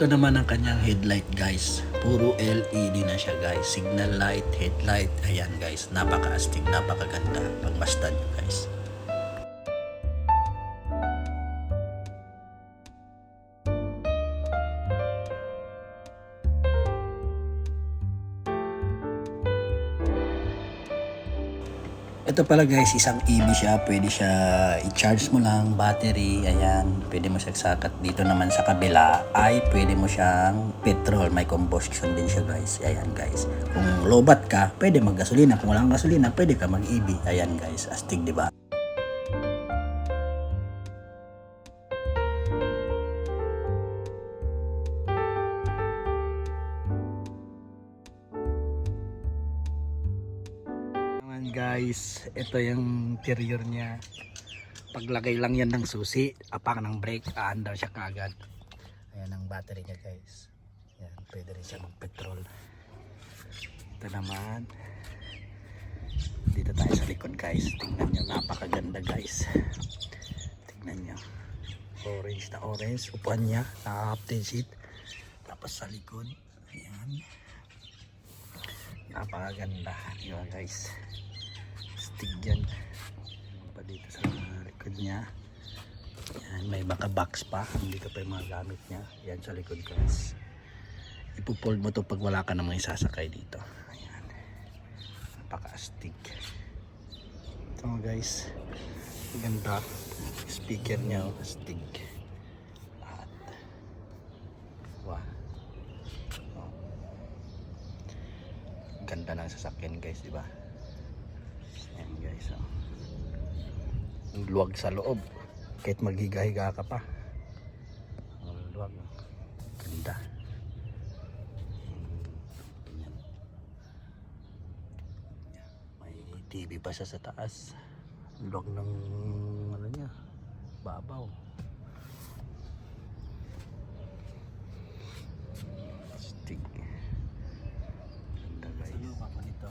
Ito naman ang kanyang headlight guys. Puro LED na siya guys. Signal light, headlight. Ayan guys. Napaka-astig, napakaganda. Pagmasdan nyo guys. Ito pala guys, isang EV siya. Pwede siya i-charge mo lang, battery, ayan. Pwede mo siya sakat. Dito naman sa kabila ay pwede mo siyang petrol. May combustion din siya guys. Ayan guys. Kung lobat ka, pwede mag-gasolina. Kung walang gasolina, pwede ka mag-EV. Ayan guys, astig diba? Guys, ito yung interior niya. Paglagay lang yan ng susi, apak ng brake, aandar siya kaagad. Ayan ang battery niya guys. Ayan, pwede rin siya mag-petrol. Ito naman. Dito tayo sa likod guys. Tingnan nyo, napakaganda guys. Tingnan nyo. Orange na orange. Upuan niya, naka-half seat. Tapos sa likod, ayan. Napakaganda. Diba guys? Tigyan pa dito sa likod niya. Yan, may baka box pa. Dito pa yung mga gamit niya. Yan sa likod guys. Ipupold mo to pag wala ka namang isasakay dito. Ayan. Napaka-astig. Ito guys. Ganda. Speaker niya. Astig. Lahat. Wow. Oh. Ganda ng sasakyan guys, diba? Ayan guys, oh. Ang luwag sa loob kahit maghiga-higa ka pa. Ang luwag, oh. Ganda. Ayan. May TV pa siya sa taas. Ang luwag ng ano niya, babaw. Stick. Ganda guys. Ano pa nito?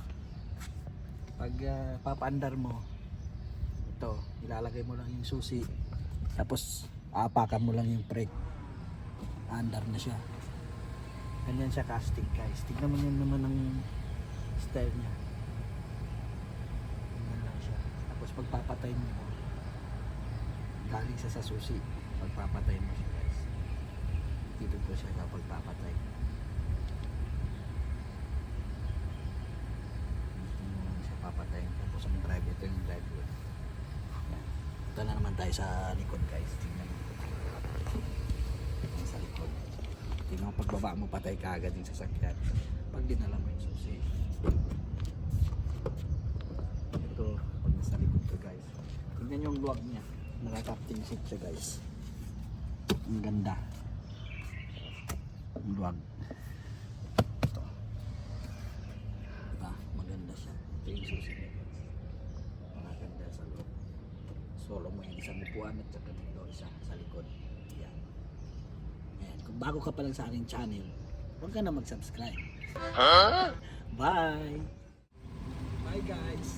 Pag papaandar mo, ito, ilalagay mo lang yung susi, tapos aapakan mo lang yung brake, andar na siya. Ganyan siya casting guys. Tignan mo yun naman ang style niya. Ganyan lang siya. Tapos pagpapatay mo, galing siya sa susi. Pagpapatay mo siya guys, dito po siya kapag papatay. Papatay. Tapos ang drive, ito yung drive. Yan. Ito na naman tayo sa likod guys. Tingnan mo. Sa likod. Tingnan mo, pagbaba mo patay ka agad yung sasakyan. Pag dinala mo yung susi. Ito, pag nasa likod ka guys. Tingnan yung luwag niya. Naka-captain seat siya guys. Ang ganda. Ang luwag. Ito. Diba? Maganda siya. Ito yung susi niya guys. Maganda sa loob. Solo mo yung isang upuan at saka dito isa sa likod. Yan. Ayan. Kung bago ka pa lang sa aking channel, huwag ka na mag-subscribe. Huh? Bye! Bye guys!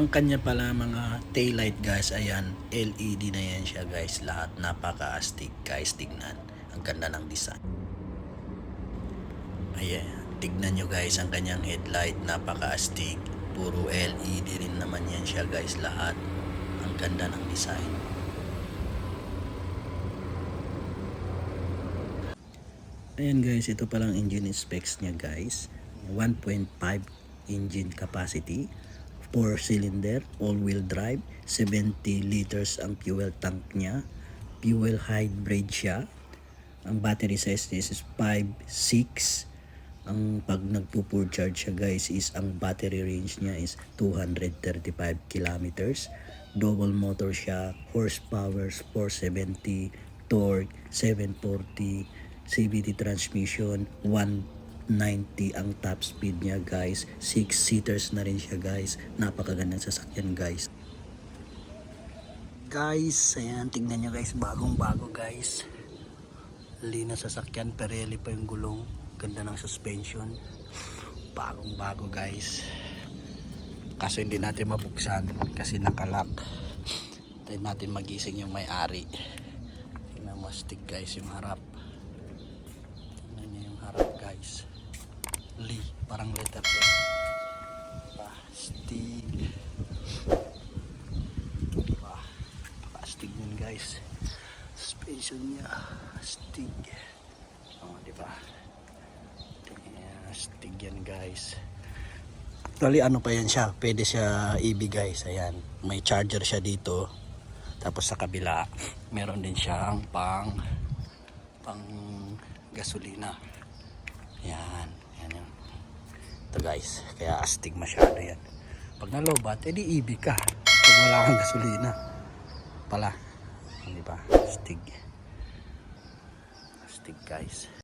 Ang kanya pala mga taillight guys, ayan, LED na yan siya guys, lahat napaka-astig guys, tignan, ang ganda ng design. Ayan, tignan nyo guys ang kanyang headlight, napaka-astig, puro LED rin naman yan siya guys, lahat, ang ganda ng design. Ayan guys, ito palang engine specs niya guys, 1.5 engine capacity, 4-cylinder, all-wheel drive, 70 liters ang fuel tank niya, fuel hybrid siya. Ang battery size is 5-6. Ang pag nagpo-full charge siya guys is ang battery range niya is 235 kilometers. Double motor siya, horsepower 470, torque 740, CVT transmission, 190 ang top speed niya guys. 6 seaters na rin siya guys. Napakagandang sasakyan guys. Guys, ayan, tignan nyo guys, bagong bago guys. Linas sasakyan, Pirelli pa yung gulong. Ganda ng suspension. Bagong bago guys. Kaso hindi natin mabuksan kasi nakalock. Tayo natin magising yung may-ari. Tingnan mo, stick guys yung harap. Tingnan nyo yung harap guys. Lee, parang letter L. Diba? Stick. Diba? Paka-stick yun guys. Suspension niya. Stick. Oh, diba? Stick yan guys. Actually ano pa yan siya, pwede siya EV guys. Ayan, may charger siya dito. Tapos sa kabila meron din siyang pang gasolina. Ayan, yan yan. Ito guys, kaya astig masyado yan. Pag nalobat, edi EV ka. Pag wala kang gasolina pala, hindi ba? Astig guys.